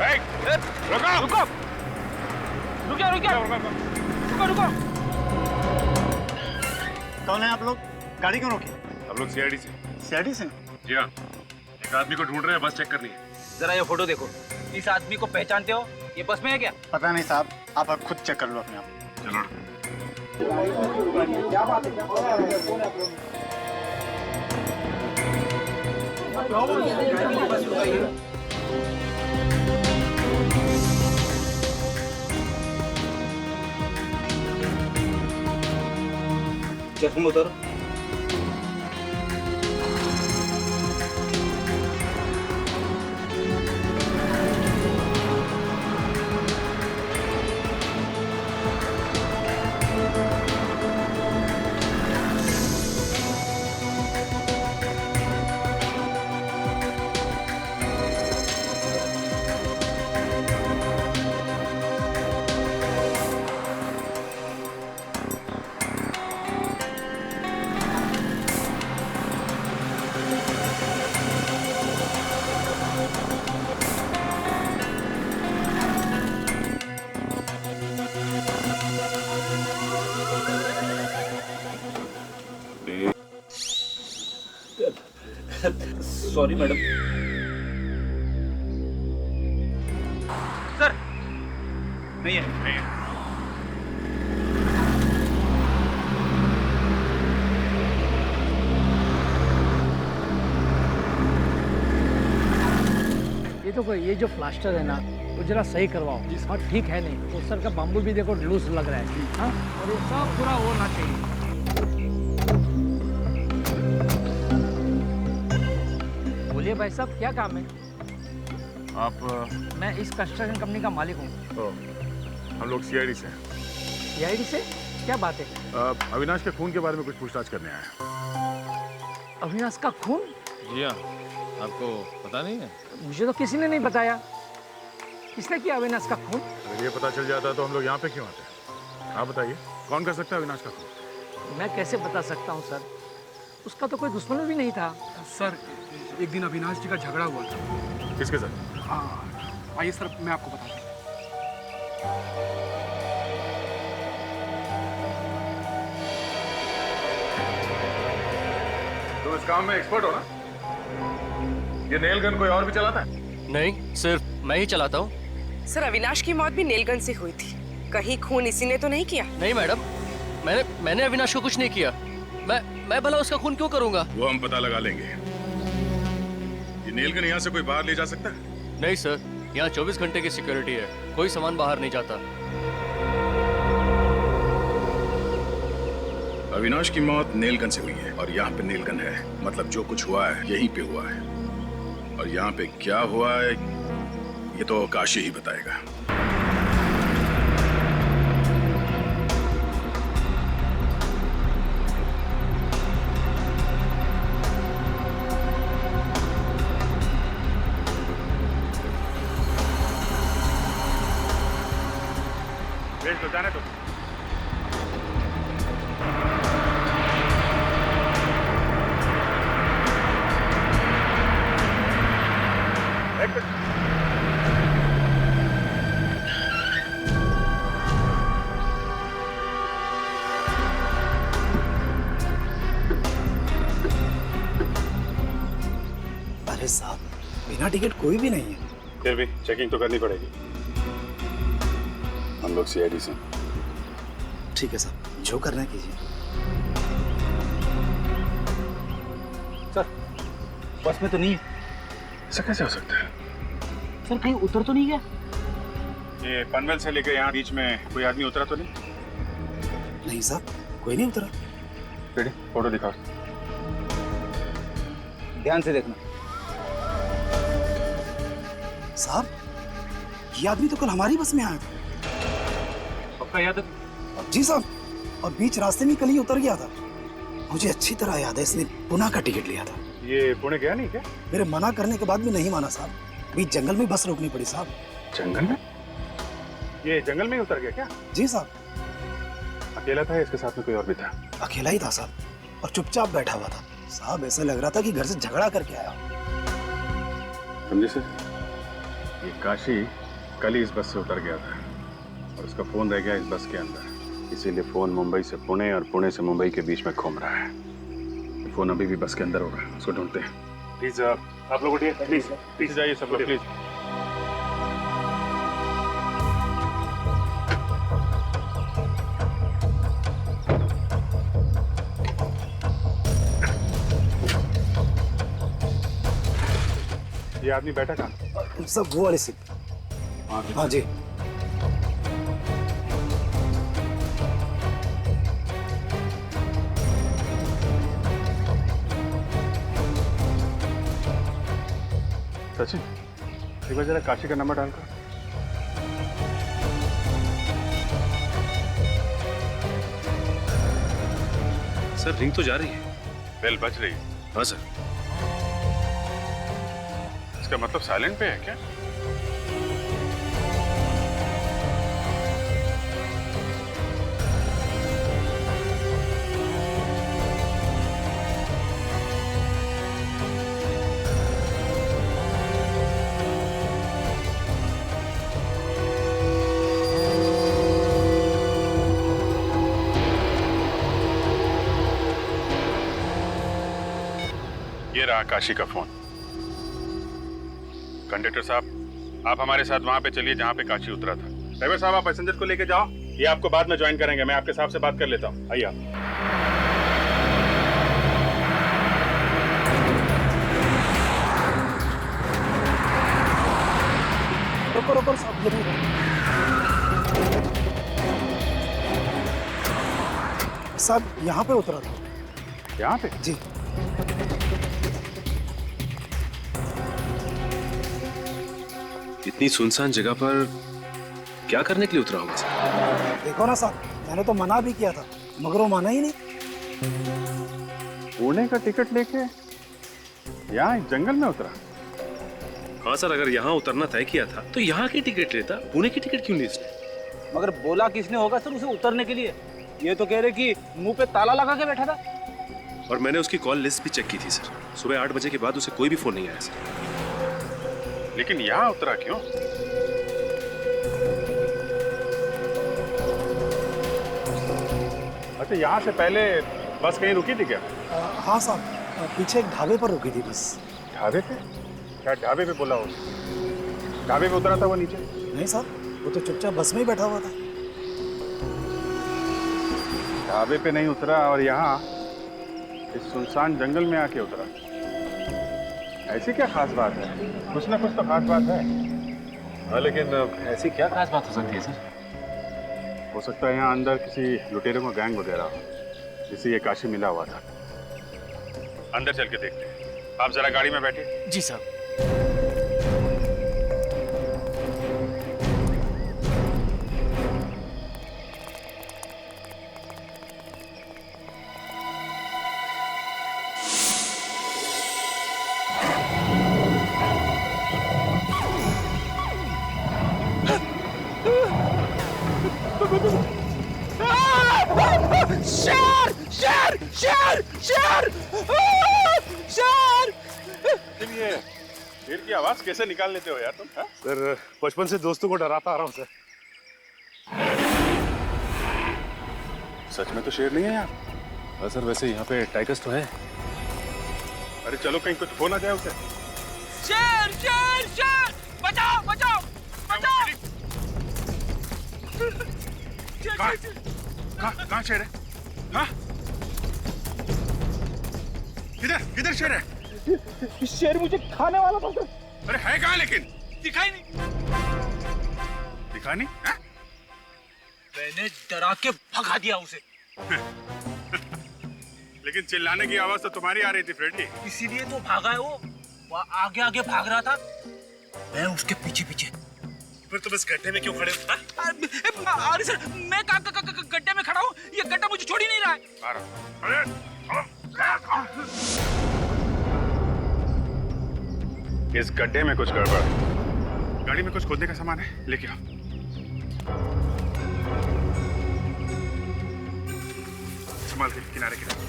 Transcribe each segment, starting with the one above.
रुको रुको रुको। कौन है आप लोग? गाड़ी क्यों रोकी? हम लोग सीआईडी से। सीआईडी से? जी हाँ, एक आदमी को ढूंढ रहे हैं, बस चेक करनी है। जरा ये फोटो देखो, इस आदमी को पहचानते हो? ये बस में है क्या? पता नहीं साहब, आप खुद चेक कर लो अपने आप। चलो। चश्मा उतारो। Sorry madam. सर नहीं है, नहीं है। ये जो प्लास्टर है ना, वो जरा सही करवाओ। और ठीक है नहीं तो सर का बाम्बू भी देखो लूज लग रहा है। हाँ, और ये सब पूरा होना चाहिए। बोलिए भाई साहब, क्या काम है? आप? मैं इस कंस्ट्रक्शन कंपनी का मालिक हूँ। हम लोग सीआईडी से। सीआईडी से? क्या बात है? अविनाश के खून के बारे में कुछ पूछताछ करने आए हैं। अविनाश का खून? जी हाँ, आपको पता नहीं है? मुझे तो किसी ने नहीं बताया। किसने किया अविनाश का खून? अगर ये पता चल जाता तो हम लोग यहाँ पे क्यों आते? आप बताइए, कौन कर सकता है अविनाश का खून? मैं कैसे बता सकता हूँ सर, उसका तो कोई दुश्मन भी नहीं था। सर, एक दिन अविनाश जी का झगड़ा हुआ था। किसके साथ? आइए सर, मैं आपको बताता हूँ। तुम इस काम में एक्सपर्ट हो ना? ये नेल गन कोई और भी चलाता है? नहीं, सिर्फ मैं ही चलाता हूँ। सर, अविनाश की मौत भी नेल गन से हुई थी। कहीं खून इसी ने तो नहीं किया? नहीं मैडम, मैंने अविनाश को कुछ नहीं किया। मैं भला उसका खून क्यों करूंगा? वो हम पता लगा लेंगे। ये नेल गन यहाँ से कोई बाहर ले जा सकता है? नहीं सर, यहाँ 24 घंटे की सिक्योरिटी है, कोई सामान बाहर नहीं जाता। अविनाश की मौत नेल गन से हुई है और यहाँ पे नेल गन है, मतलब जो कुछ हुआ है यहीं पे हुआ है। और यहाँ पे क्या हुआ है ये तो काशी ही बताएगा। भेज दो, जाने दो। अरे साहब, बिना टिकट कोई भी नहीं है। फिर भी चेकिंग तो करनी पड़ेगी। हम लोग सीआईडी से। ठीक है साहब, जो करना है कीजिए। सर, बस में तो नहीं है। ऐसा कैसे हो सकता है? सर कहीं उतर तो नहीं गया? ये पनवेल से लेकर यहाँ बीच में कोई आदमी उतरा तो नहीं? नहीं साहब, कोई नहीं उतरा। रेडी, फोटो दिखाओ। ध्यान से देखना। साहब, ये आदमी तो कल हमारी बस में आया था। पक्का याद है? जी साहब, और बीच रास्ते में कल ही उतर गया था। मुझे अच्छी तरह याद है, इसने पुणे का टिकट लिया था। ये पुणे गया नहीं क्या? मेरे मना करने के बाद भी नहीं माना साहब। बीच जंगल में बस रोकनी पड़ी साहब। जंगल में? ये जंगल में ही उतर गया क्या? जी साहब। अकेला था या इसके साथ में कोई और भी था? अकेला ही था साहब, और चुपचाप बैठा हुआ था साहब। ऐसा लग रहा था कि घर से झगड़ा करके आया। समझे सर? ये काशी कल ही इस बस से उतर गया था और उसका फोन रह गया इस बस के अंदर, इसीलिए फोन मुंबई से पुणे और पुणे से मुंबई के बीच में घूम रहा है। ये फोन अभी भी बस के अंदर होगा, उसको ढूंढते हैं। प्लीज आप लोग उठिए, प्लीज जाइए सब लोग, प्लीज। ये आदमी बैठा कहाँ? सब वो वाली सीट। हाँ जी। सचिन, एक बार जरा काशी का नंबर डालकर। सर रिंग तो जा रही है। बेल बज रही है। हाँ सर। इसका मतलब साइलेंट पे है क्या? ये रहा काशी का फोन। कंडक्टर साहब, आप हमारे साथ वहां पे चलिए जहां पे काशी उतरा था। ड्राइवर साहब, आप पैसेंजर को लेके जाओ, ये आपको बाद में ज्वाइन करेंगे। मैं आपके साहब से बात कर लेता हूँ, आइए आप। रुको रुको साहब, ये नहीं। साहब यहाँ पे उतरा था। यहाँ पे? जी। इतनी सुनसान जगह पर क्या करने के लिए उतरा होगा सर? देखो ना साहब, मैंने तो मना भी किया था मगर वो माना ही नहीं। पुणे का टिकट लेके यहाँ जंगल में उतरा? हाँ सर, अगर यहाँ उतरना तय किया था तो यहाँ की टिकट लेता, पुणे की टिकट क्यों ली इसने? मगर बोला किसने होगा सर उसे उतरने के लिए? ये तो कह रहे कि मुंह पे ताला लगा के बैठा था। और मैंने उसकी कॉल लिस्ट भी चेक की थी सर। सुबह 8 बजे के बाद उसे कोई भी फोन नहीं आया सर। लेकिन यहाँ उतरा क्यों? अच्छा, यहाँ से पहले बस कहीं रुकी थी क्या? हाँ साहब, पीछे एक ढाबे पर रुकी थी बस। ढाबे पे? क्या ढाबे पे बोला हो? ढाबे पे उतरा था वो नीचे? नहीं साहब, वो तो चुपचाप बस में ही बैठा हुआ था। ढाबे पे नहीं उतरा और यहाँ इस सुनसान जंगल में आके उतरा। ऐसी क्या खास बात है? कुछ ना कुछ तो खास बात है। हाँ, लेकिन ऐसी क्या खास बात हो सकती है सर? हो सकता है यहाँ अंदर किसी लुटेरों का गैंग वगैरह हो, जिससे ये काशी मिला हुआ था। अंदर चल के देखते हैं। आप जरा गाड़ी में बैठिए। जी साहब। शेर शेर शेर शेर शेर! ये शेर की आवाज कैसे निकाल लेते हो यार तुम? हाँ? सर बचपन से दोस्तों को डराता आ रहा हूँ सर। सच में तो शेर नहीं है यार। हाँ सर, वैसे यहाँ पे टाइगर्स तो है। अरे चलो, कहीं कुछ हो ना जाए उसे। शेर शेर शेर! बचाओ बचाओ बचाओ! कहाँ शेर है? हाँ? किधर किधर शेर है? शेर मुझे खाने वाला था सर। अरे है कहाँ लेकिन? दिखाई नहीं। दिखा नहीं? हाँ? मैंने डरा के भगा दिया उसे। लेकिन चिल्लाने की आवाज तो तुम्हारी आ रही थी फ्रेंडी। इसीलिए तो भागा है वो आगे आगे भाग रहा था, मैं उसके पीछे पीछे। फिर तुम इस गड्ढे में क्यों खड़े हो? अरे सर, मैं गड्ढे में खड़ा हूँ, ये गड्ढा मुझे छोड़ ही नहीं रहा है। इस गड्ढे में कुछ गड़बड़। गाड़ी में कुछ खोदने का सामान है, लेके आओ। संभाल के, किनारे किनारे।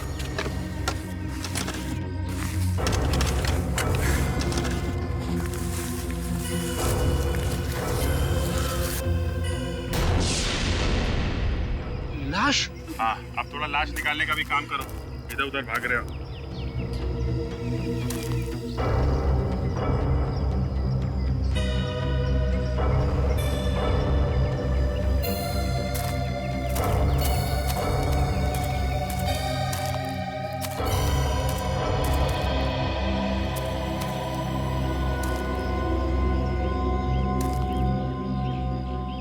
हाँ, अब थोड़ा लाश निकालने का भी काम करो, इधर उधर भाग रहे हो।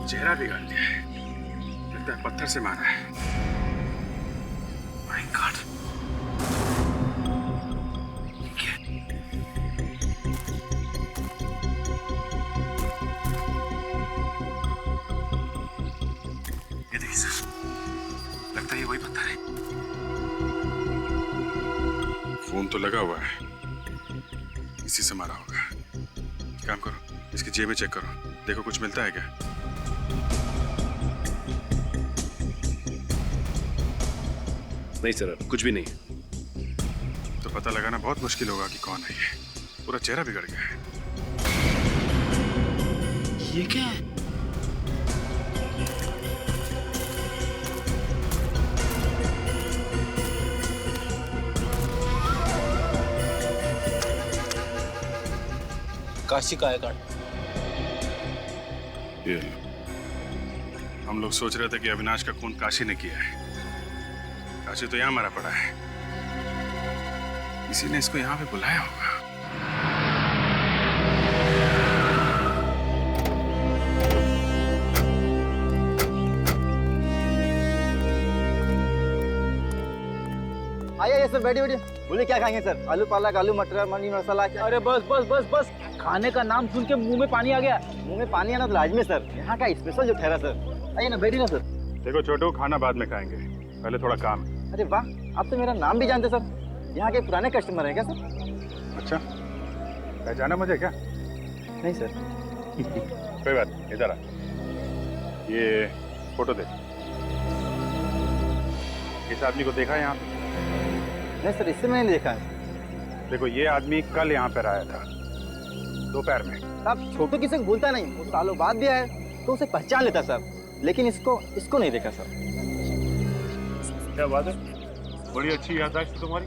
चेहरा बिगाड़ दिया है, लगता है पत्थर से मारा है। माय गॉड, ये देखिए सर, लगता है ये वही पत्थर है। फोन तो लगा हुआ है, इसी से मारा होगा। काम करो, इसकी जेब में चेक करो, देखो कुछ मिलता है क्या। नहीं सर, कुछ भी नहीं। तो पता लगाना बहुत मुश्किल होगा कि कौन है ये। पूरा चेहरा बिगड़ गया है। ये क्या है? काशी का है कार्ड। ये लो। हम लोग सोच रहे थे कि अविनाश का खून काशी ने किया है। काशी तो यहाँ मरा पड़ा है, इसी ने इसको यहाँ पे बुलाया होगा। आइए सर, बैठिए बैठिए। बोलिए क्या खाएंगे सर? आलू पालक, आलू मटर, पनीर मसाला। अरे बस बस बस बस, खाने का नाम सुन के मुंह में पानी आ गया। मुंह में पानी आना तो लाजमी सर, यहाँ का स्पेशल जो ठहरा सर। आइए ना, बैठिए ना सर। देखो छोटू, खाना बाद में खाएंगे, पहले थोड़ा काम है। अरे वाह, आप तो मेरा नाम भी जानते सर। यहाँ के पुराने कस्टमर हैं क्या सर? अच्छा, पहचाना मुझे क्या? नहीं सर। कोई बात नहीं, इधर आ। ये फोटो दे। इस आदमी को देखा है यहाँ पे? नहीं सर, इससे मैंने देखा है। देखो, ये आदमी कल यहाँ पर आया था दोपहर में। आप छोटू किसी को भूलता नहीं, वो सालों बाद भी आया तो उसे पहचान लेता सर, लेकिन इसको नहीं देखा सर। क्या बात है, बड़ी अच्छी याददाश्त तुम्हारी।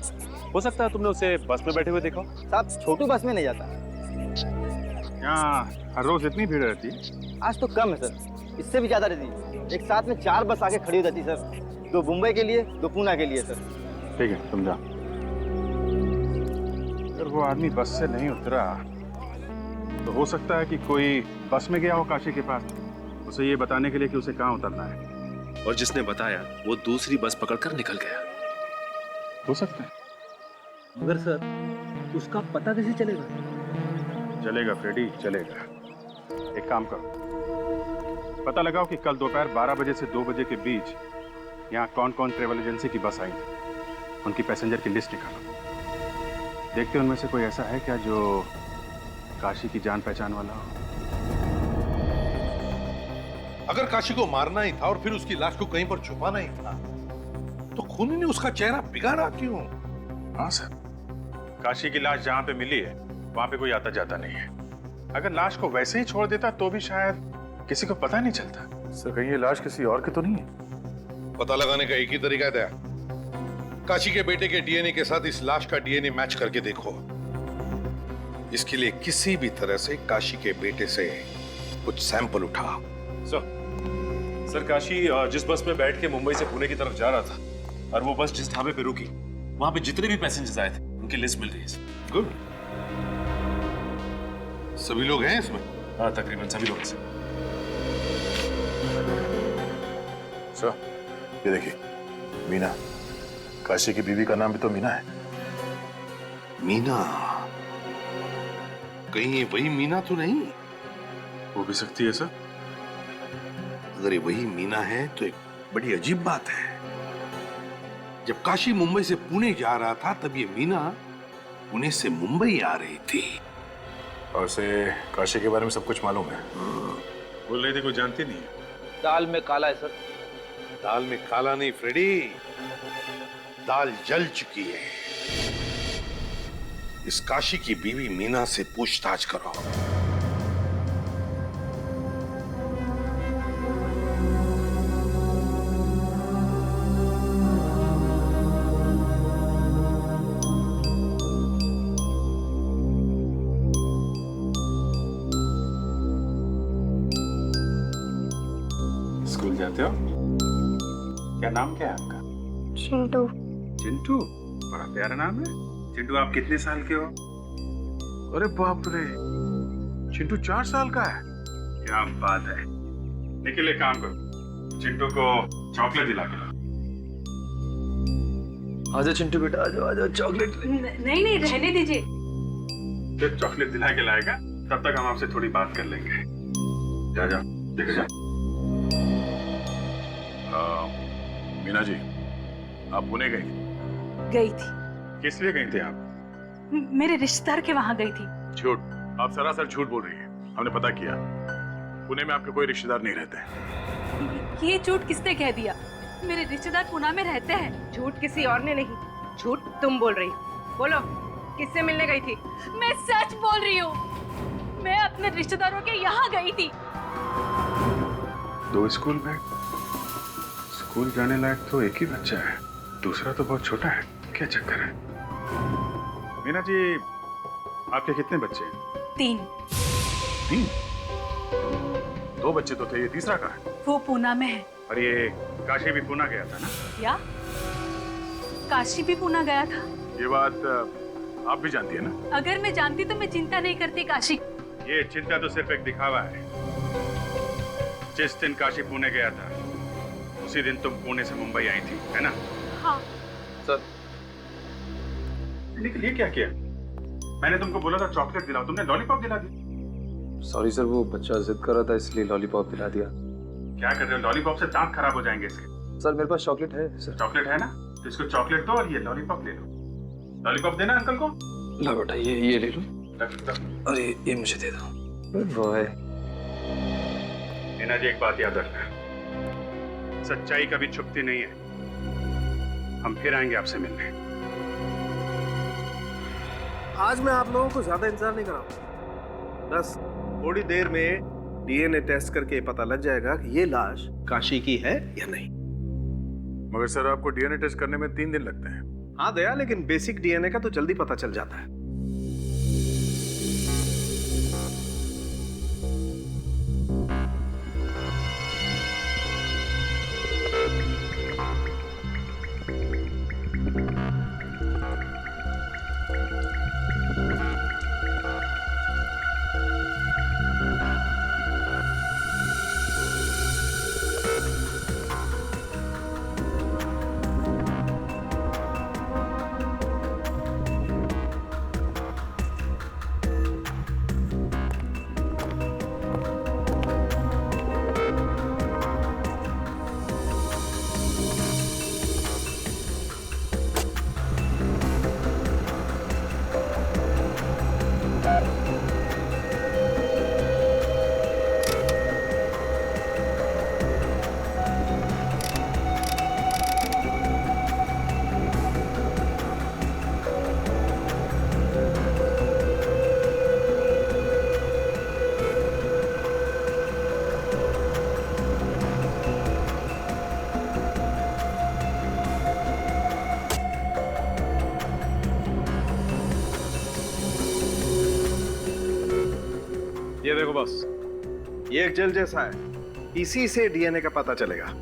हो सकता है तुमने उसे बस में बैठे हुए देखा। साहब, छोटू बस में नहीं जाता। यहाँ हर रोज इतनी भीड़ रहती है? आज तो कम है सर, इससे भी ज्यादा रहती है। एक साथ में 4 बस आके खड़ी हो जाती सर, 2 मुंबई के लिए, 2 पूना के लिए सर। ठीक है, तुम जाओ। अगर वो आदमी बस से नहीं उतरा तो हो सकता है कि कोई बस में गया हो काशी के पास, उसे ये बताने के लिए कि उसे कहाँ उतरना है। और जिसने बताया वो दूसरी बस पकड़कर निकल गया। हो सकता है। मगर सर, उसका पता कैसे चलेगा? चलेगा फ्रेडी, चलेगा। एक काम करो, पता लगाओ कि कल दोपहर 12 बजे से 2 बजे के बीच यहाँ कौन कौन ट्रेवल एजेंसी की बस आई थी, उनकी पैसेंजर की लिस्ट निकालो। देखते उनमें से कोई ऐसा है क्या जो काशी की जान पहचान वाला हो। अगर काशी को मारना ही था और फिर उसकी लाश को कहीं पर छुपाना ही था, तो खूनी ने उसका चेहरा बिगाड़ा क्यों? हाँ सर, काशी की लाश जहाँ पे मिली है वहाँ पे कोई आता जाता नहीं है। अगर लाश को वैसे ही छोड़ देता तो भी शायद किसी को पता नहीं चलता। सर, कहीं ये लाश किसी और की तो नहीं है? पता लगाने का एक ही तरीका था, काशी के बेटे के डीएनए के साथ इस लाश का डीएनए मैच करके देखो। इसके लिए किसी भी तरह से काशी के बेटे से कुछ सैंपल उठा। सर, काशी जिस बस में बैठ के मुंबई से पुणे की तरफ जा रहा था और वो बस जिस ढाबे पे रुकी, वहां पे जितने भी पैसेंजर्स आए थे उनकी लिस्ट मिल रही है। गुड, सभी लोग हैं इसमें? हाँ, तकरीबन सभी लोग। सर, ये देखिए, मीना, काशी की बीवी का नाम भी तो मीना है। मीना? कहीं ये वही मीना तो नहीं? हो भी सकती है सर। अगर ये वही मीना है तो एक बड़ी अजीब बात है। जब काशी मुंबई से पुणे जा रहा था तब ये मीना पुणे से मुंबई आ रही थी। और से काशी के बारे में सब कुछ मालूम है। बोल रही थी कोई जानती नहीं है। दाल में काला है सर। दाल में काला नहीं फ्रेडी, दाल जल चुकी है। इस काशी की बीवी मीना से पूछताछ करो। स्कूल जाते हो? क्या नाम क्या है आपका? चिंटू। चिंटू? बड़ा प्यारा नाम है। चिंटू आप कितने साल के हो? अरे बाप रे, चिंटू 4 साल का है। क्या बात है। निखिल एक काम करो, चिंटू को चॉकलेट दिला के लाओ। आजा चिंटू बेटा, आजा चॉकलेट। नहीं रहने दीजिए। फिर चॉकलेट दिला के लाएगा, तब तक हम आपसे थोड़ी बात कर लेंगे। जा जा देखो जा। मीना जी, आप पुणे गई थी। किस लिए गई थे आप? मेरे रिश्तेदार के वहाँ गई थी। झूठ, आप सरासर झूठ बोल रही है। हमने पता किया, पुणे में आपके कोई रिश्तेदार नहीं रहते। ये झूठ किसने कह दिया? मेरे रिश्तेदार पुणे में रहते हैं। झूठ किसी और ने नहीं, झूठ तुम बोल रही। बोलो, किससे मिलने गई थी? मैं सच बोल रही हूँ। मैं अपने रिश्तेदारों के यहाँ गई थी। 2 स्कूल बैग? स्कूल जाने लायक तो एक ही बच्चा है, दूसरा तो बहुत छोटा है। क्या चक्कर है? मीना जी, आपके कितने बच्चे हैं? 3। 3? 2 बच्चे तो थे, ये तीसरा कहाँ है? वो पुणे में है। और ये काशी भी पुणे गया था ना? क्या? काशी भी पुणे गया था? ये बात आप भी जानती है ना? अगर मैं जानती तो मैं चिंता नहीं करती काशी। ये चिंता तो सिर्फ एक दिखावा है। जिस दिन काशी पुणे गया था, उसी दिन तुम पुणे से मुंबई आई थी, है ना? हाँ। सर, निखिल ये क्या किया? मैंने तुमको बोला था चॉकलेट दिलाओ, तुमने लॉलीपॉप दिला दी। सॉरी सर, वो बच्चा जिद कर रहा था इसलिए लॉलीपॉप दिला दिया। क्या कर रहे हो? लॉलीपॉप से दांत खराब हो जाएंगे इसके। सर मेरे पास चॉकलेट है सर। चॉकलेट है ना, तो इसको चॉकलेट दो और ये लॉलीपॉप ले लो। लॉलीपॉप देना अंकल को। लो बेटा, ये ले लो। रख। और ये मुझे दे दो। वो है। मीना जी, एक बात याद रखना, सच्चाई कभी छुपती नहीं है। हम फिर आएंगे आपसे मिलने। आज मैं आप लोगों को ज्यादा इंतजार नहीं कराऊंगा। बस थोड़ी देर में डीएनए टेस्ट करके पता लग जाएगा कि ये लाश काशी की है या नहीं। मगर सर, आपको डीएनए टेस्ट करने में 3 दिन लगते हैं। हाँ दया, लेकिन बेसिक डीएनए का तो जल्दी पता चल जाता है। ये देखो बस, ये एक जेल जैसा है, इसी से डीएनए का पता चलेगा।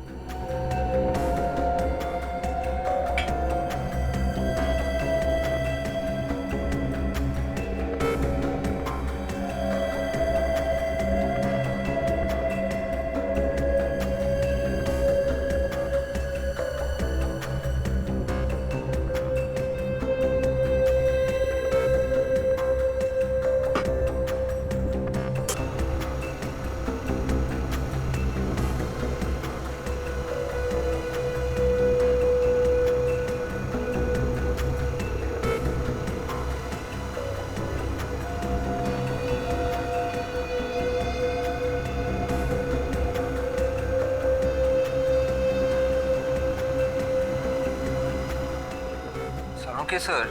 सर,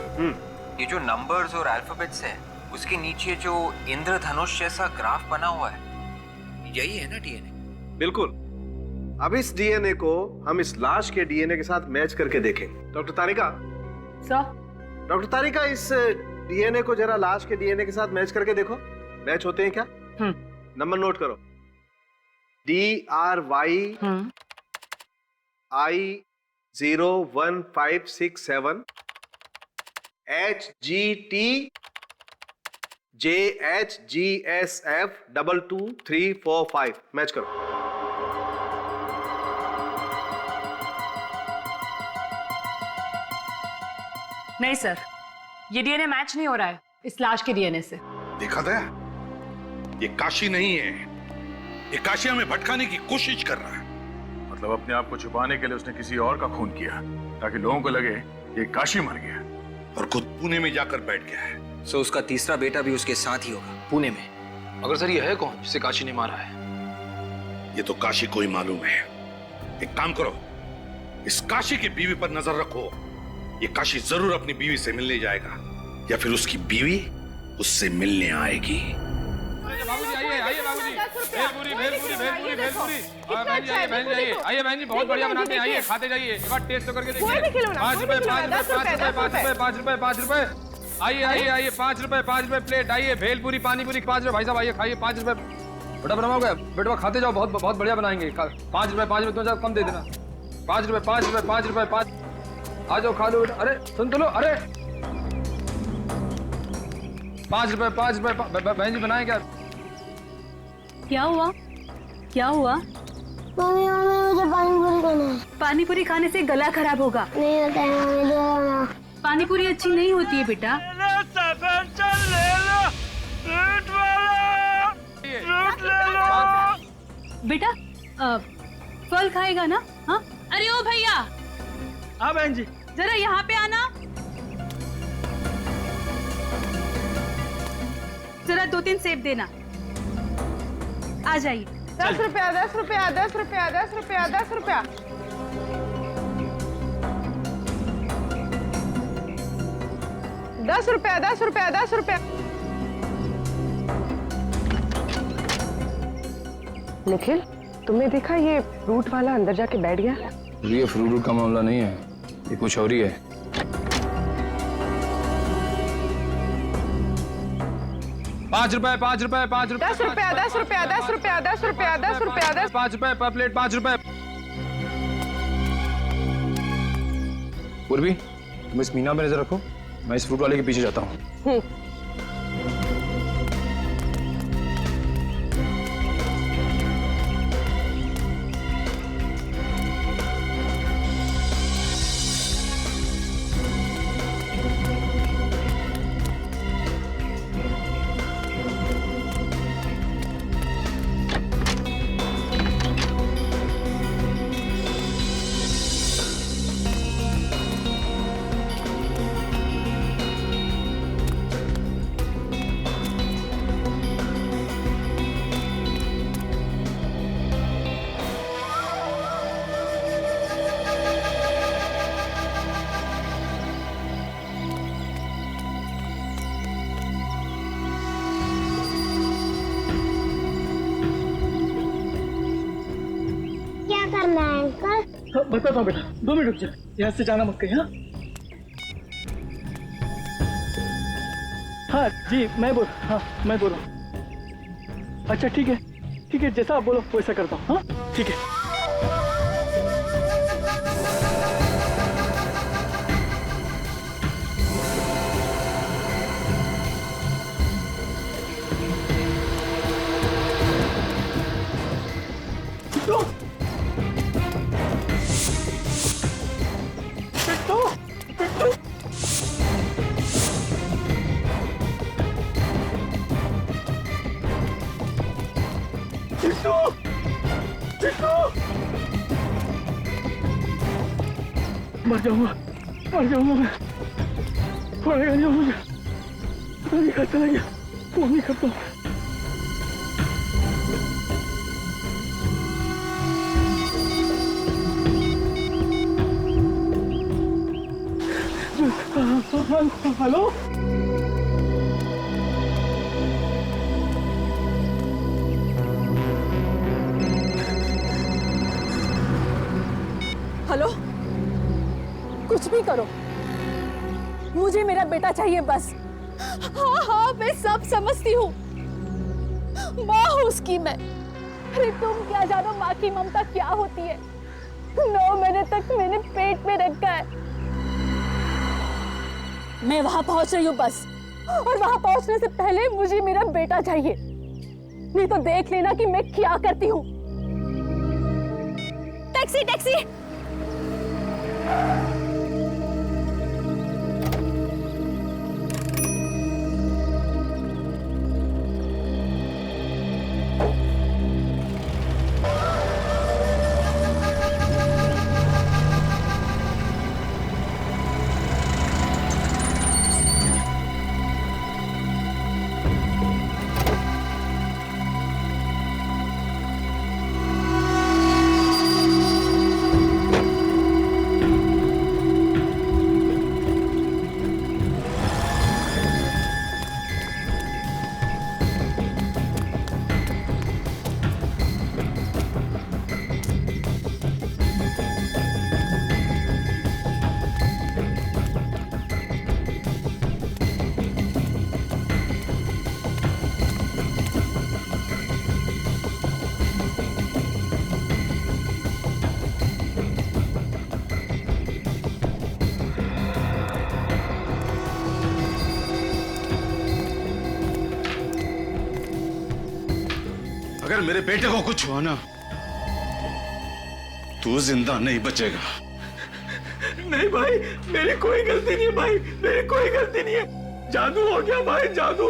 ये जो नंबर्स और अल्फाबेट्स है, उसके नीचे जो इंद्रधनुष जैसा ग्राफ बना हुआ है, यही है ना डीएनए? बिल्कुल। अब इस डीएनए को हम इस लाश के डीएनए के साथ मैच करके देखेंगे। डॉक्टर तारिका। सर। डॉक्टर तारिका, इस डीएनए को जरा लाश के डीएनए के साथ मैच करके देखो, मैच होते हैं क्या? नंबर नोट करो। DRYI01567 HGT JHGSF 22345 मैच करो। नहीं सर, ये डीएनए मैच नहीं हो रहा है इस लाश के डीएनए से। देखा था, ये काशी नहीं है, ये काशी हमें भटकाने की कोशिश कर रहा है। मतलब अपने आप को छुपाने के लिए उसने किसी और का खून किया ताकि लोगों को लगे ये काशी मर गया और खुद पुणे में जाकर बैठ गया है। सो उसका तीसरा बेटा भी उसके साथ ही होगा पुणे में। मगर सर ये है कौन जिसे काशी ने मारा है? ये तो काशी को ही मालूम है। एक काम करो, इस काशी की बीवी पर नजर रखो। ये काशी जरूर अपनी बीवी से मिलने जाएगा या फिर उसकी बीवी उससे मिलने आएगी। बाबूजी आइए बाबूजी, भेलपुरी भेलपुरी भेलपुरी भेलपुरी। बहन जी आइए बहन जी, बहुत बढ़िया बनाते हैं, आइए खाते जाइए, एक बार टेस्ट तो करके देखिए। 5 रुपए 5 रुपए 5 रुपए 5 रुपए 5 रुपए 5 रुपए। आइए 5 रुपए प्लेट। आइए भेलपुरी पानीपुरी 5 रुपए। भाई साहब आइए खाइए, 5 रुपए। बेटा बनाओगे? बेटा खाते जाओ, बहुत बहुत बढ़िया बनाएंगे। 5 रुपए तुम कम दे देना। 5 रुपए 5 रुपए 5 रुपए 5। आ जाओ खा लो बेटा। अरे सुन तो लो, अरे 5 रुपए बहन जी बनाए क्या? क्या हुआ? मम्मी मुझे पानीपुरी खाना है। पानीपुरी खाने से गला खराब होगा। नहीं होता है मम्मी, दे दो ना। पानीपुरी अच्छी नहीं होती है बेटा। बेटा फल खाएगा ना? हाँ अरे ओ भैया। हाँ बहन जी। जरा यहाँ पे आना, जरा 2-3 सेब देना। आ जाइए। 10 रुपया 10 रुपया 10 रुपया 10 रुपया 10 रुपया। 10 रुपया 10 रुपया 10 रुपया। निखिल, तुमने देखा ये फ्रूट वाला अंदर जाके बैठ गया? ये फ्रूट का मामला नहीं है, ये कुछ और ही है। 5 रुपए 5 रुपए 5 रुपए 10 रुपया 10 रुपया 10 रुपया 10 रुपया 10 रुपया 10 5 रुपए पर प्लेट 5 रुपए। पूर्वी तुम इस मीना पे नजर रखो, मैं इस फ्रूट वाले के पीछे जाता हूँ। बताता हूँ बेटा, 2 मिनट रुक जा, यहाँ से जाना मत कहीं। हाँ जी मैं बोल रहा हूँ। अच्छा ठीक है जैसा आप बोलो वैसा करता हूँ। हाँ ठीक है। मर जाऊंगा मैं। पड़ेगा नहीं मुझे, नहीं करता लगे, वो नहीं करता। हेलो हेलो, कुछ भी करो, मुझे मेरा बेटा चाहिए बस। हाँ मैं सब समझती हूँ, माँ हूँ उसकी मैं। अरे तुम क्या जानो माँ की ममता क्या होती है। 9 महीने तक मैंने पेट में रखा है। मैं वहां पहुंच रही हूँ बस, और वहां पहुंचने से पहले मुझे मेरा बेटा चाहिए, नहीं तो देख लेना कि मैं क्या करती हूँ। Taxi taxi. अगर मेरे बेटे को कुछ हुआ ना, तू जिंदा नहीं बचेगा। नहीं भाई, मेरी कोई गलती नहीं है भाई, मेरी कोई गलती नहीं है। जादू हो गया भाई, जादू।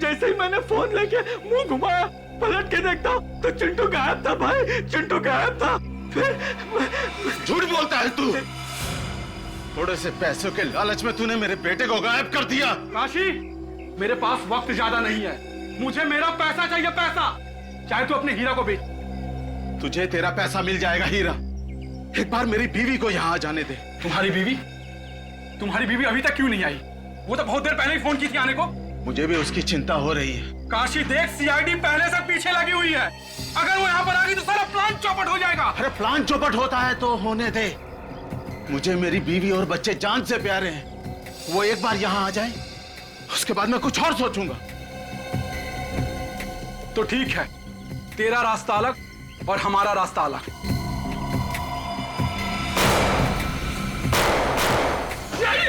जैसे ही मैंने फोन लेके मुंह घुमाया, पलट के देखता तो चिंटू गायब था भाई, चिंटू गायब था। फिर झूठ बोलता है तू। थोड़े से पैसों के लालच में तूने मेरे बेटे को गायब कर दिया। काशी, मेरे पास वक्त ज्यादा नहीं है, मुझे मेरा पैसा चाहिए, पैसा। चाहे तू अपने हीरा को बेच। तुझे तेरा पैसा मिल जाएगा हीरा। एक बार मेरी बीवी को यहाँ आ जाने दे। तुम्हारी बीवी? तुम्हारी बीवी अभी तक क्यों नहीं आई? वो तो बहुत देर पहले ही फोन की थी आने को। मुझे भी उसकी चिंता हो रही है। काशी देख, सीआईडी पहले से पीछे लगी हुई है। अगर वो यहाँ पर आ गई तो सारा प्लान चौपट हो जाएगा। अरे प्लान चौपट होता है तो होने दे। मुझे मेरी बीवी और बच्चे जान से प्यारे हैं। वो एक बार यहाँ आ जाए, उसके बाद मैं कुछ और सोचूंगा। तो ठीक है, तेरा रास्ता अलग और हमारा रास्ता अलग।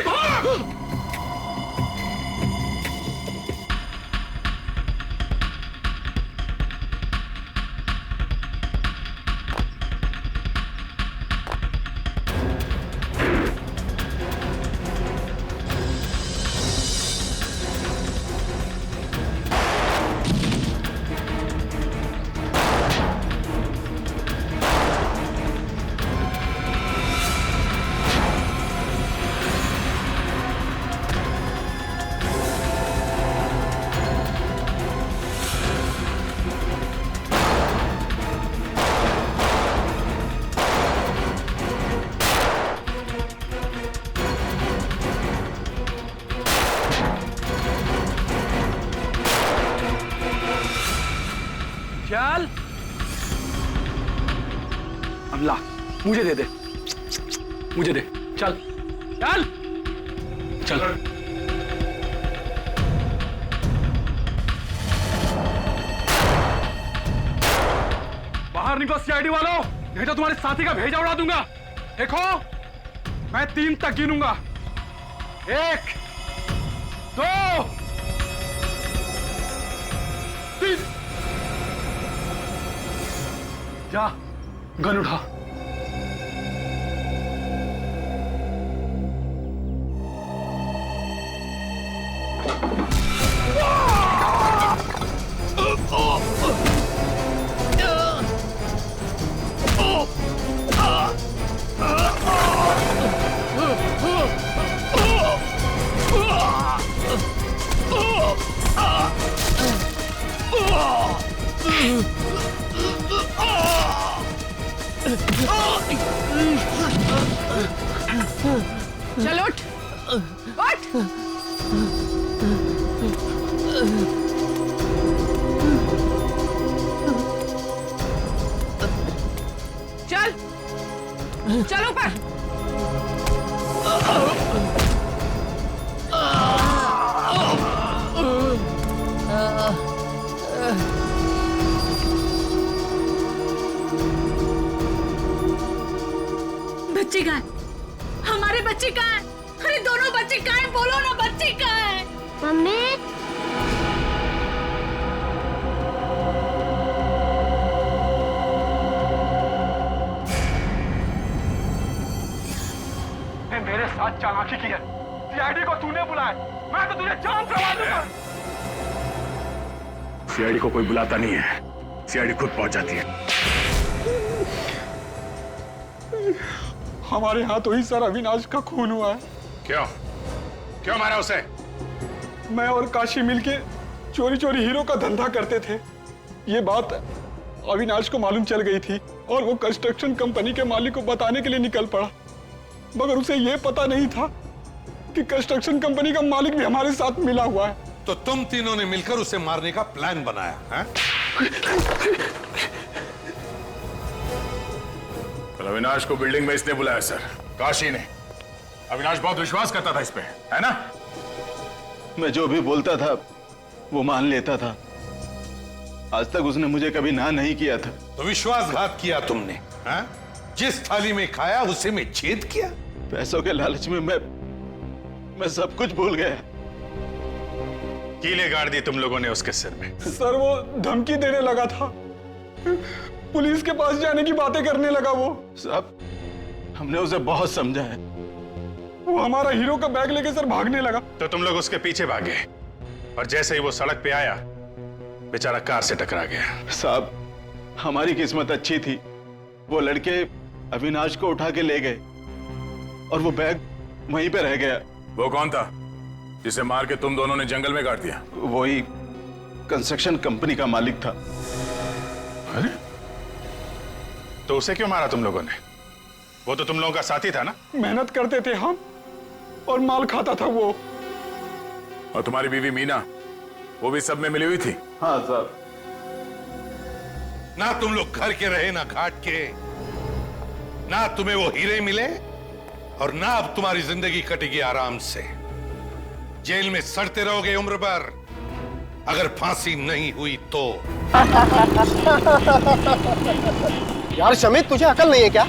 भाग! चल, अब ला, मुझे दे दे, मुझे दे। चल चल चल। बाहर निकलो सीआईडी वालों, नहीं तो तुम्हारे साथी का भेजा उड़ा दूंगा। देखो, मैं 3 तक गिनूंगा। 1 2 3। जा, गन उठा। चल उठ, उठ। चल, चल ऊपर। बच्चे कहाँ है? हमारे बच्चे कहाँ है? अरे दोनों बच्चे कहाँ है? बोलो ना, बच्चे कहाँ है? मम्मी मेरे साथ चालाकी की है। सीआईडी को तूने बुलाया, मैं तो तुझे जान से मार दूंगा। सीआईडी को कोई बुलाता नहीं है, सीआईडी खुद पहुंच जाती है। हमारे यहाँ तो ही सर अविनाश का खून हुआ है। क्यों क्यों मारा उसे? मैं और काशी मिलके चोरी चोरी हीरो का धंधा करते थे। ये बात अविनाश को मालूम चल गई थी और वो कंस्ट्रक्शन कंपनी के मालिक को बताने के लिए निकल पड़ा, मगर उसे ये पता नहीं था कि कंस्ट्रक्शन कंपनी का मालिक भी हमारे साथ मिला हुआ है। तो तुम तीनों ने मिलकर उसे मारने का प्लान बनाया है? अविनाश को बिल्डिंग में इसने बुलाया सर, काशी ने। अविनाश बहुत विश्वास करता था इस पे, है ना? मैं जो भी बोलता था वो मान लेता था। आज तक उसने मुझे कभी ना नहीं किया था। तो विश्वासघात किया तुमने, है? जिस थाली में खाया उसी में छेद किया। पैसों के लालच में मैं सब कुछ भूल गया। कीले गाड़ दी तुम लोगों ने उसके सिर में। सर वो धमकी देने लगा था, पुलिस के पास जाने की बातें करने लगा। वो साहब हमने उसे बहुत समझाया। वो हमारा हीरो का बैग लेके सर भागने लगा। तो तुम लोग उसके पीछे भागे और जैसे ही वो सड़क पे आया बेचारा कार से टकरा गया। साहब हमारी किस्मत अच्छी थी, वो लड़के अविनाश को उठा के ले गए और वो बैग वहीं पे रह गया। वो कौन था जिसे मार के तुम दोनों ने जंगल में गाड़ दिया? वही कंस्ट्रक्शन कंपनी का मालिक था। अरे तो उसे क्यों मारा तुम लोगों ने? वो तो तुम लोगों का साथी था ना? मेहनत करते थे हम और माल खाता था वो। और तुम्हारी बीवी मीना, वो भी सब में मिली हुई थी? हाँ साहब। ना तुम लोग घर के रहे ना घाट के, ना तुम्हें वो हीरे मिले और ना अब तुम्हारी जिंदगी कटेगी आराम से। जेल में सड़ते रहोगे उम्र भर, अगर फांसी नहीं हुई तो। यार शमित तुझे अकल नहीं है क्या?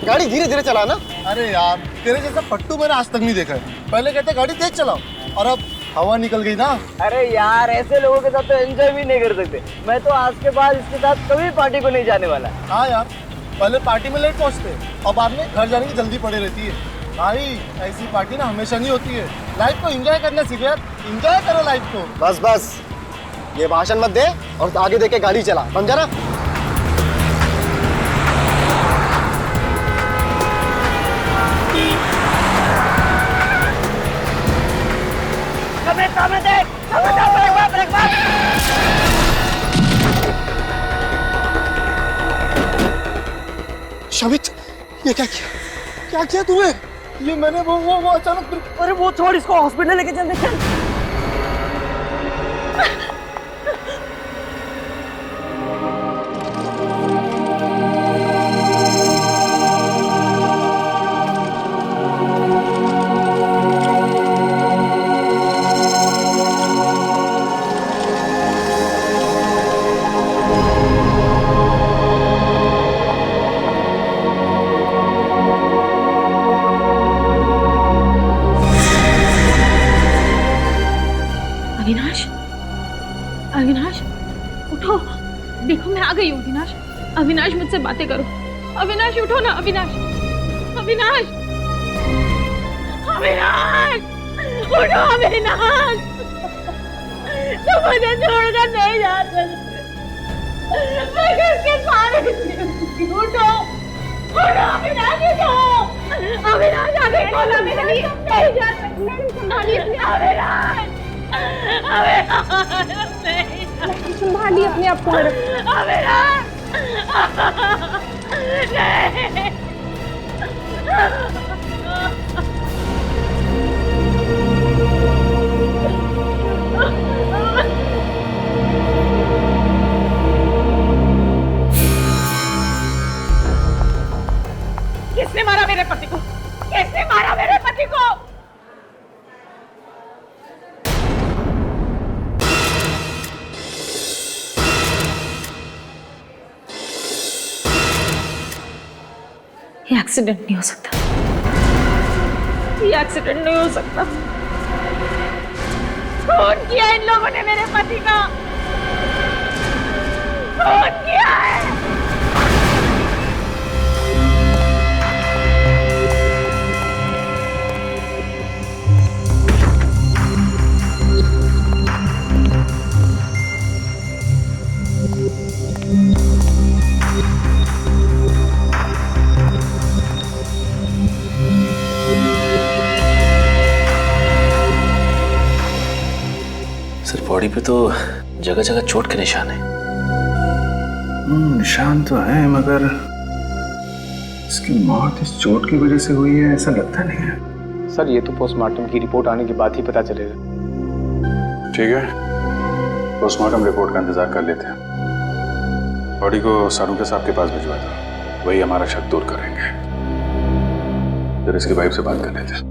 गाड़ी धीरे धीरे चलाना। अरे यार तेरे जैसा पट्टू मैंने आज तक नहीं देखा है। पहले कहते गाड़ी तेज चलाओ और अब हवा निकल गई ना। अरे यार ऐसे लोगों के साथ तो एंजॉय भी नहीं कर सकते। मैं तो आज के बाद इसके साथ कभी पार्टी को नहीं जाने वाला। हाँ यार पहले पार्टी में लेट पहुंचते और बाद में घर जाने की जल्दी पड़ी रहती है। भाई ऐसी पार्टी ना हमेशा नहीं होती है। लाइफ को एंजॉय करना सीख यार, एंजॉय करो लाइफ को। बस बस ये भाषण मत दे और आगे देख के गाड़ी चला, समझा ना? शमित ये क्या किया? क्या किया तूने? ये मैंने वो अचानक। अरे वो छोड़, इसको हॉस्पिटल लेके चल। अविनाश, अविनाश उठो, देखो मैं आ गई हूँ। अविनाश, अविनाश मुझसे बातें करो। अविनाश उठो ना, अविनाश, अविनाश, अविनाश उठो, अविनाश तुम मुझे छोड़कर नहीं जा सकते। मैं किसके सहारे जीऊंगी? उठो, उठो अविनाश, उठो। अविनाश आगे खोलो, मेरे लिए नहीं जा सकते। अविनाश, संभालिए अपने आप को। किसने मारा मेरे पति को? किसने मारा मेरे पति को? ये एक्सीडेंट नहीं हो सकता। ये एक्सीडेंट नहीं हो सकता। खून किया इन लोगों ने मेरे पति का, खून किया है। सर बॉडी पे तो जगह जगह चोट के निशान है। निशान तो है, मगर इसकी मौत इस चोट की वजह से हुई है ऐसा लगता नहीं है। सर ये तो पोस्टमार्टम की रिपोर्ट आने के बाद ही पता चलेगा। ठीक है, पोस्टमार्टम रिपोर्ट का इंतजार कर लेते हैं। बॉडी को सारूके साहब के पास भिजवा दो, वही हमारा शक दूर करेंगे। फिर इसकी वाइफ से बात कर लेते हैं।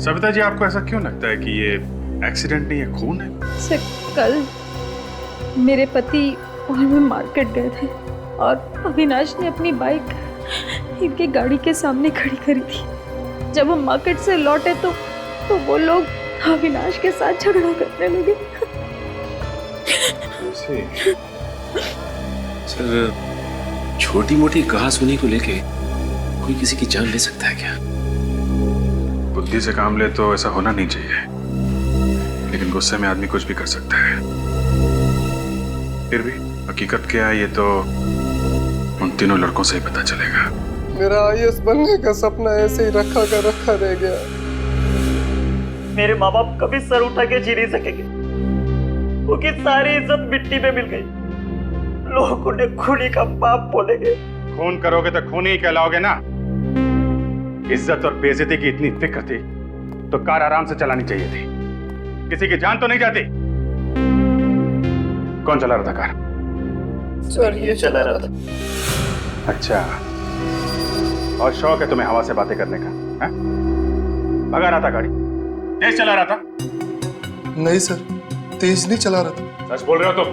सविता जी, आपको ऐसा क्यों लगता है कि ये एक्सीडेंट नहीं है, खून है? सर कल मेरे पति और मैं मार्केट गए थे और अविनाश ने अपनी बाइक इनकी गाड़ी के सामने खड़ी करी थी। जब हम मार्केट से लौटे तो वो लोग अविनाश के साथ झगड़ा करने लगे। सर छोटी मोटी कहासुनी को लेके कोई किसी की जान ले सकता है क्या? बुद्धि से काम ले तो ऐसा होना नहीं चाहिए, लेकिन गुस्से में आदमी कुछ भी कर सकता है। फिर भी हकीकत क्या है ये तो उन तीनों लड़कों से ही पता चलेगा। मेरा आईएएस बनने का सपना ऐसे ही रखा रह गया। मेरे माँ बाप कभी सर उठा के जी नहीं सकेंगे, उनकी सारी इज्जत मिट्टी में मिल गई। लोग उन्हें खूनी का बाप बोलेंगे। खून करोगे तो खूनी ही कहलाओगे ना। इज्जत और बेइज्जती की इतनी फिक्र थी तो कार आराम से चलानी चाहिए थी, किसी की जान तो नहीं जाती। कौन चला रहा था कार? सर ये चला रहा था। अच्छा, और शौक है तुम्हें हवा से बातें करने का? है? भगा रहा था गाड़ी? तेज चला रहा था? नहीं सर, तेज नहीं चला रहा था। सच बोल रहे हो तुम?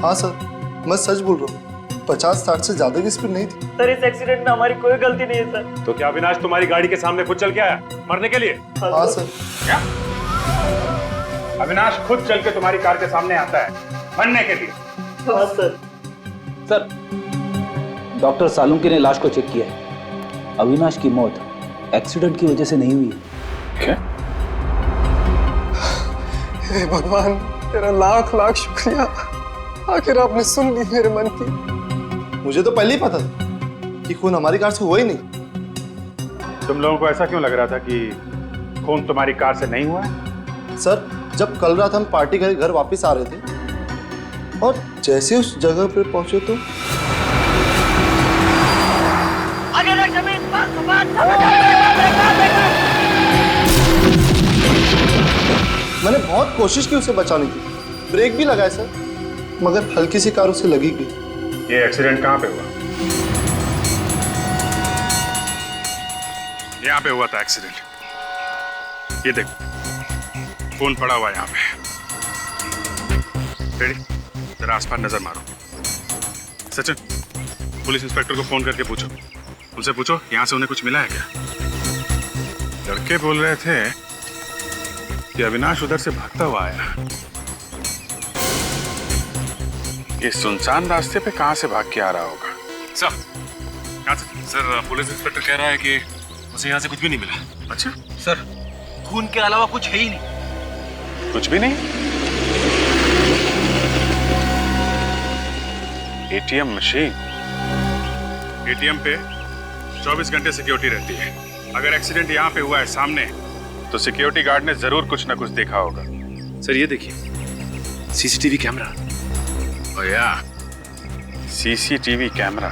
हाँ सर, मैं सच बोल रहा हूँ। 50-60 से ज्यादा की स्पीड नहीं थी। सर इस एक्सीडेंट में हमारी कोई गलती नहीं है सर। तो क्या अविनाश तुम्हारी गाड़ी के सामने खुद चल के आया मरने के लिए? हाँ सर। क्या? अविनाश खुद चल के तुम्हारी कार के सामने आता है मरने के लिए? हाँ सर। सर डॉक्टर सालुंके ने लाश को चेक किया है। अविनाश की मौत एक्सीडेंट की वजह से नहीं हुई है। क्या? हे भगवान, तेरा लाख लाख शुक्रिया, आखिर आपने सुन ली मेरे मन की। मुझे तो पहले ही पता था कि खून हमारी कार से हुआ ही नहीं। तुम लोगों को ऐसा क्यों लग रहा था कि खून तुम्हारी कार से नहीं हुआ है? सर जब कल रात हम पार्टी करके घर वापस आ रहे थे और जैसे उस जगह पर पहुंचे तो मैंने बहुत कोशिश की उसे बचाने की, ब्रेक भी लगाए सर, मगर हल्की सी कार उसे लगी गई। ये एक्सीडेंट कहाँ पे हुआ? यहाँ पे हुआ था एक्सीडेंट। ये देखो खून पड़ा हुआ है यहाँ पे। रेडी? जरा आसपास नजर मारो। सचिन, पुलिस इंस्पेक्टर को फोन करके पूछो, उनसे पूछो यहाँ से उन्हें कुछ मिला है क्या? लड़के बोल रहे थे कि अविनाश उधर से भागता हुआ आया। इस सुनसान रास्ते पे कहां से भाग के आ रहा होगा? सर, यहाँ से सर पुलिस इंस्पेक्टर कह रहा है कि उसे यहाँ से कुछ भी नहीं मिला। अच्छा सर, खून के अलावा कुछ है ही नहीं। कुछ भी नहीं? ATM machine? एटीएम पे 24 घंटे सिक्योरिटी रहती है। अगर एक्सीडेंट यहाँ पे हुआ है सामने, तो सिक्योरिटी गार्ड ने जरूर कुछ ना कुछ देखा होगा। सर ये देखिए, सीसीटीवी कैमरा। या सीसीटीवी कैमरा।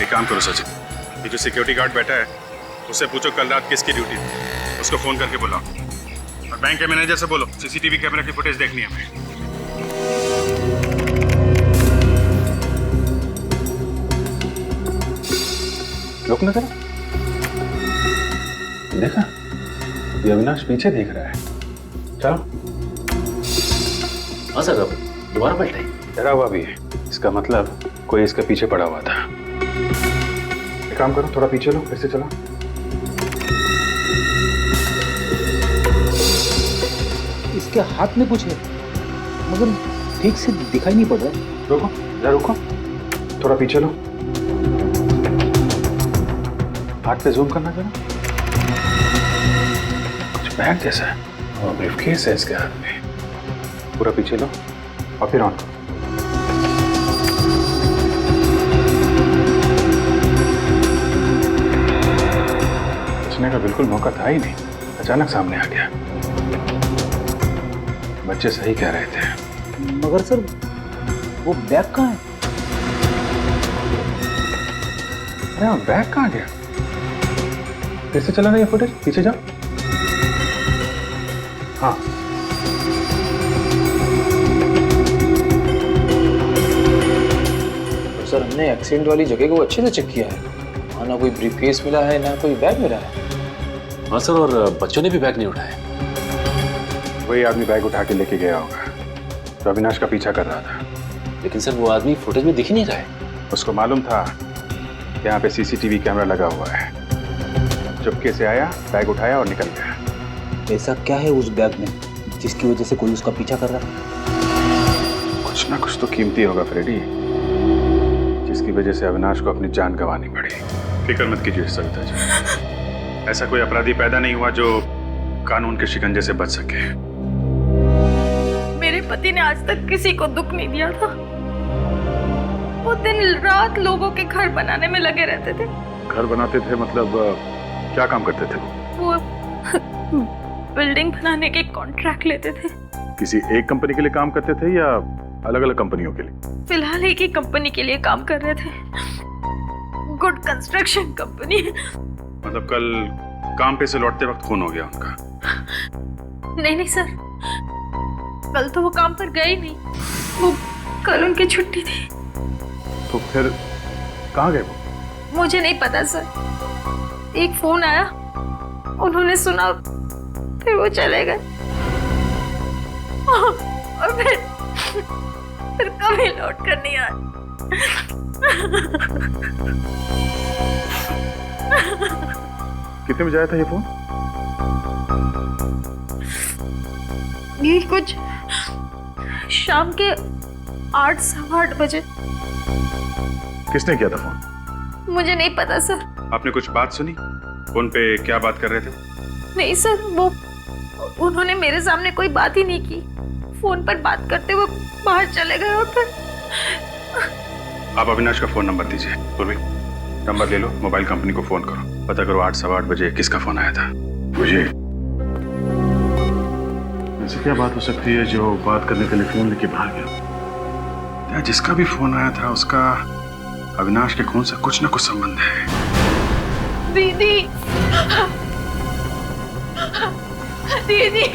एक काम करो सचिन, ये जो सिक्योरिटी गार्ड बैठा है उससे पूछो कल रात किसकी ड्यूटी थी, उसको फोन करके बुलाओ। और बैंक के मैनेजर से बोलो सीसीटीवी कैमरा की फुटेज देखनी है हमें। रुक ना जरा, देखा ये अविनाश पीछे देख रहा है। चलो। हाँ सर, दोबारा पलटाई? डरा हुआ भी है, इसका मतलब कोई इसके पीछे पड़ा हुआ था। एक काम करो, थोड़ा पीछे लो, फिर से चलो। इसके हाथ में कुछ है मगर ठीक से दिखाई नहीं पड़ रहा है। रुको, जरा रुको, थोड़ा पीछे लो, हाथ पे जूम करना जरा। कुछ बैग जैसा है और ब्रीफकेस है इसके हाथ में। पूरा पीछे लो और फिर ऑन करो। बचने का बिल्कुल मौका था ही नहीं, अचानक सामने आ गया। बच्चे सही कह रहे थे। मगर सर वो बैग कहाँ है? अरे बैग कहाँ गया? फिर से चला ना ये फुटेज, पीछे जाओ। हाँ, सर हमने एक्सीडेंट वाली जगह को अच्छे से चेक किया है, वहाँ ना कोई ब्रीफकेस मिला है ना कोई बैग मिला है। हाँ सर, और बच्चों ने भी बैग नहीं उठाया। वही आदमी बैग उठा के लेके गया होगा तो अविनाश का पीछा कर रहा था। लेकिन सर वो आदमी फुटेज में दिख ही नहीं रहा है। उसको मालूम था यहाँ पे सीसीटीवी कैमरा लगा हुआ है। चुपके से आया, बैग उठाया और निकल गया। ऐसा क्या है उस बैग में जिसकी वजह से कोई उसका पीछा कर रहा है? कुछ ना कुछ तो कीमती होगा फ्रेडी, जिसकी वजह से अविनाश को अपनी जान गंवानी पड़ी। फिक्र मत कीजिए सविता जी, ऐसा कोई अपराधी पैदा नहीं हुआ जो कानून के शिकंजे से बच सके। मेरे पति ने आज तक किसी को दुख नहीं दिया था। वो दिन रात लोगों के घर बनाने में लगे रहते थे। घर बनाते थे मतलब क्या काम करते थे? वो बिल्डिंग बनाने के कॉन्ट्रैक्ट लेते थे। किसी एक कंपनी के लिए काम करते थे या अलग अलग कंपनियों के लिए? फिलहाल एक ही कंपनी के लिए काम कर रहे थे, गुड कंस्ट्रक्शन कंपनी। मतलब कल काम पे से लौटते वक्त खून हो गया उनका? नहीं सर, कल तो वो काम पर गए ही नहीं। वो कल उनकी छुट्टी थी। तो फिर कहाँ गए वो? मुझे नहीं पता सर, एक फोन आया, उन्होंने सुना, फिर वो चले गए और फिर कभी लौट कर नहीं आए। कितने बजे आया था ये फोन? ये कुछ शाम के 8 सवा 8 बजे। किसने किया था फोन? मुझे नहीं पता सर। आपने कुछ बात सुनी? फोन पे क्या बात कर रहे थे? नहीं सर, वो उन्होंने मेरे सामने कोई बात ही नहीं की। फोन पर बात करते हुए बाहर चले गए और फिर। आप अविनाश का फोन नंबर दीजिए। पूर्वी, नंबर ले लो, मोबाइल कंपनी को फोन करो, पता करो 8 सवा 8 बजे किसका फोन आया था। मुझे ऐसी क्या बात हो सकती है जो बात करने के लिए फोन लेके बाहर गया? जिसका भी फोन आया था उसका अविनाश के खून से कुछ ना कुछ संबंध है। दीदी, दीदी,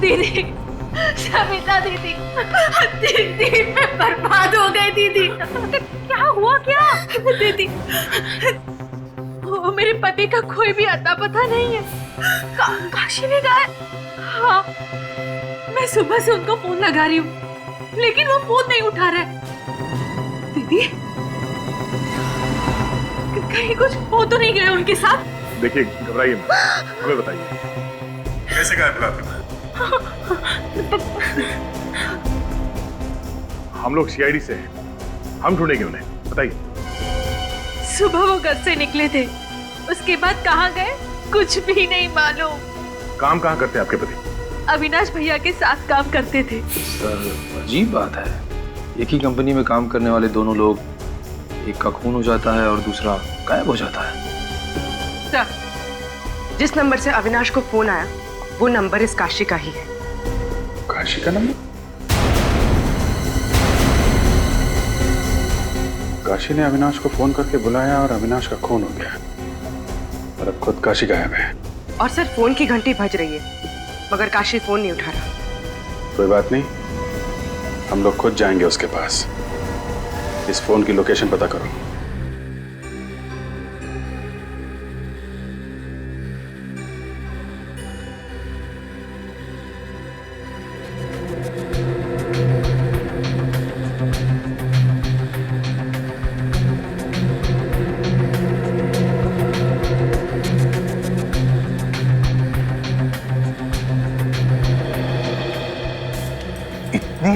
दीदी, सविता दीदी, दीदी मैं बर्बाद हो गई दीदी। क्या हुआ क्या? दीदी, वो मेरे पति का कोई भी अता पता नहीं है। काशी में गए। हाँ, मैं सुबह से उनको फोन लगा रही हूँ लेकिन वो फोन नहीं उठा रहे। दीदी, कहीं कुछ हो तो नहीं गया उनके साथ? देखिए, घबराइए मत, हमें बताइए कैसे गायब हुआ था? हम लोग सीआईडी से हैं, हम ढूंढेंगे उन्हें, बताइए। सुबह वो घर से निकले थे, उसके बाद कहाँ गए कुछ भी नहीं मालूम। काम कहाँ करते हैं आपके पति? अविनाश भैया के साथ काम करते थे। सर अजीब बात है, एक ही कंपनी में काम करने वाले दोनों लोग, एक का खून हो जाता है और दूसरा गायब हो जाता है। सर, जिस नंबर से अविनाश को फोन आया वो नंबर इस काशी का ही है। काशी का नंबर? काशी ने अविनाश को फोन करके बुलाया और अविनाश का खून हो गया और अब खुद काशी गायब है। और सर फोन की घंटी बज रही है मगर काशी फोन नहीं उठा रहा। कोई बात नहीं, हम लोग खुद जाएंगे उसके पास। इस फोन की लोकेशन पता करो।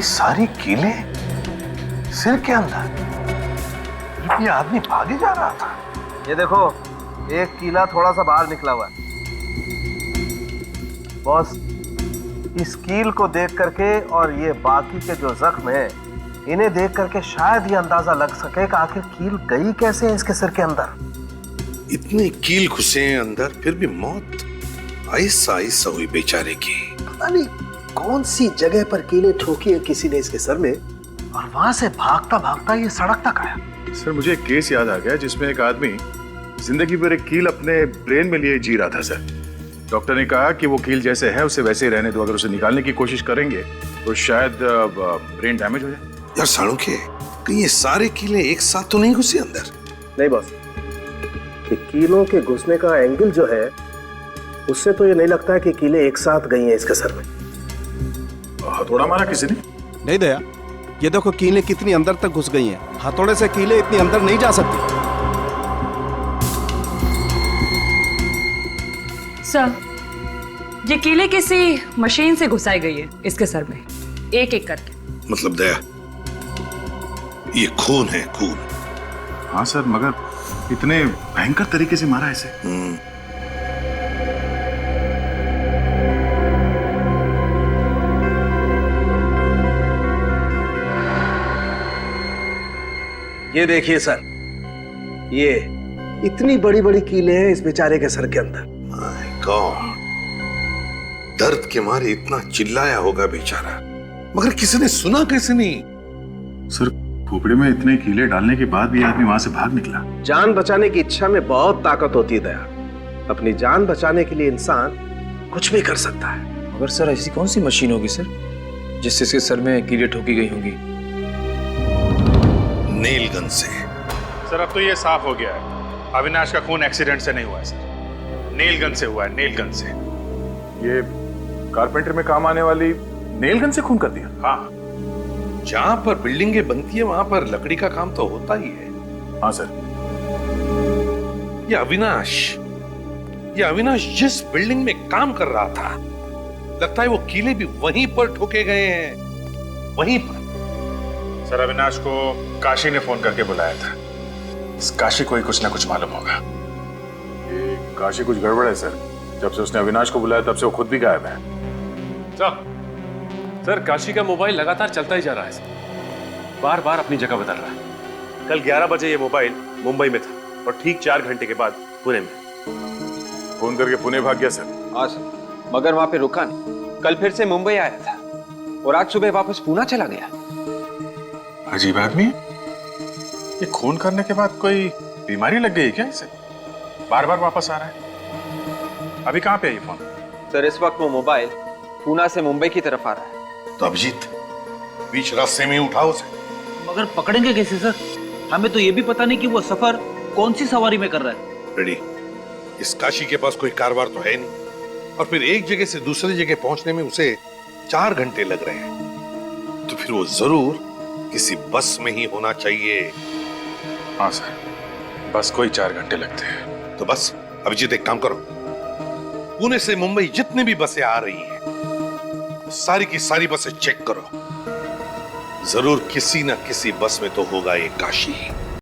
इतनी सारी कीलें सिर के अंदर? ये आदमी भागे जा रहा था। ये देखो, एक कीला थोड़ा सा बाहर निकला हुआ है। बॉस, इस कील को देख करके और ये बाकी के जो जख्म है, इन्हें देख करके शायद ये अंदाजा लग सके कि आखिर कील गई कैसे है इसके सिर के अंदर। इतने कील घुसे हैं अंदर, फिर भी मौत आहिस्ता आहिस्ता हुई बेचारे की। पता नहीं कौन सी जगह पर कीलें ठोकी है किसी ने इसके सर में, और वहां से भागता भागता ये सड़क तक आया। सर, मुझे एक केस याद आ गया जिसमें एक आदमी जिंदगी भर एक कील अपने ब्रेन में लिए जी रहा था सर। डॉक्टर ने कहा कि वो कील जैसे है उसे वैसे ही रहने दो, अगर उसे निकालने की कोशिश करेंगे तो शायद ब्रेन डैमेज हो जाए। यार सालुंखे, कहीं ये सारे कीले एक साथ तो नहीं घुसे अंदर? नहीं बॉस, ये कीलों के घुसने का एंगल जो है उससे तो ये नहीं लगता है कि कीलें एक साथ गई हैं इसके सर में। हथौड़ा मारा किसी ने? नहीं दया, ये देखो कीलें कितनी अंदर तक घुस गई हैं। हथौड़े से कीलें इतनी अंदर नहीं जा सकती। सर, ये कीले किसी मशीन से घुसाई गई है इसके सर में, एक एक करके। मतलब दया, ये खून है, खून। हाँ सर, मगर इतने भयंकर तरीके से मारा इसे। ये देखिए सर, ये इतनी बड़ी बड़ी कीलें हैं इस बेचारे के सर के अंदर। माय गॉड, दर्द के मारे इतना चिल्लाया होगा बेचारा, मगर किसी ने सुना कैसे नहीं? सर, खोपड़ी में इतने कीले डालने के बाद भी आदमी वहां से भाग निकला। जान बचाने की इच्छा में बहुत ताकत होती है दया। अपनी जान बचाने के लिए इंसान कुछ भी कर सकता है। मगर सर, ऐसी कौन सी मशीन होगी सर जिससे इसके सर में कीले ठोकी गई होंगी? नेल गन से। सर, अब तो ये साफ हो गया है, अविनाश का खून एक्सीडेंट से नहीं हुआ है सर, नेल गन से हुआ है, नेल गन से। ये कारपेंटर में काम आने वाली नेल गन से खून कर दिया? हाँ, जहां पर बिल्डिंगें बनती है वहां पर लकड़ी का काम तो होता ही है। हाँ सर। ये अविनाश जिस बिल्डिंग में काम कर रहा था, लगता है वो कीले भी वहीं पर ठोके गए हैं, वहीं पर। सर, अविनाश को काशी ने फोन करके बुलाया था। इस काशी को ही कुछ ना कुछ मालूम होगा। ये काशी कुछ गड़बड़ है सर। जब से उसने अविनाश को बुलाया तब से वो खुद भी गायब है। सर, काशी का मोबाइल लगातार चलता ही जा रहा है सर, बार बार अपनी जगह बदल रहा है। कल 11 बजे ये मोबाइल मुंबई में था और ठीक 4 घंटे के बाद पुणे में। फोन करके पुणे भाग गया सर? हाँ सर, मगर वहां पे रुका नहीं। कल फिर से मुंबई आया था और आज सुबह वापस पुणे चला गया। अजीब आदमी। ये खून करने के बाद कोई बीमारी लग गई क्या इसे? बार बार वापस आ रहा है। अभी कहाँ पे है ये फोन? सर, इस वक्त वो मोबाइल पुणे से मुंबई की तरफ आ रहा है। तो अभिजीत, बीच रास्ते में उठाओ उसे। मगर पकड़ेंगे कैसे सर? हमें तो ये भी पता नहीं कि वो सफर कौन सी सवारी में कर रहा है। रेडी, इस काशी के पास कोई कारवार तो है नहीं, और फिर एक जगह से दूसरी जगह पहुंचने में उसे 4 घंटे लग रहे हैं, तो फिर वो जरूर किसी बस में ही होना चाहिए। हाँ सर, बस को ही 4 घंटे लगते हैं। तो बस अभिजीत, एक काम करो, पुणे से मुंबई जितनी भी बसें आ रही हैं, सारी की सारी बसें चेक करो। जरूर किसी ना किसी बस में तो होगा ये काशी।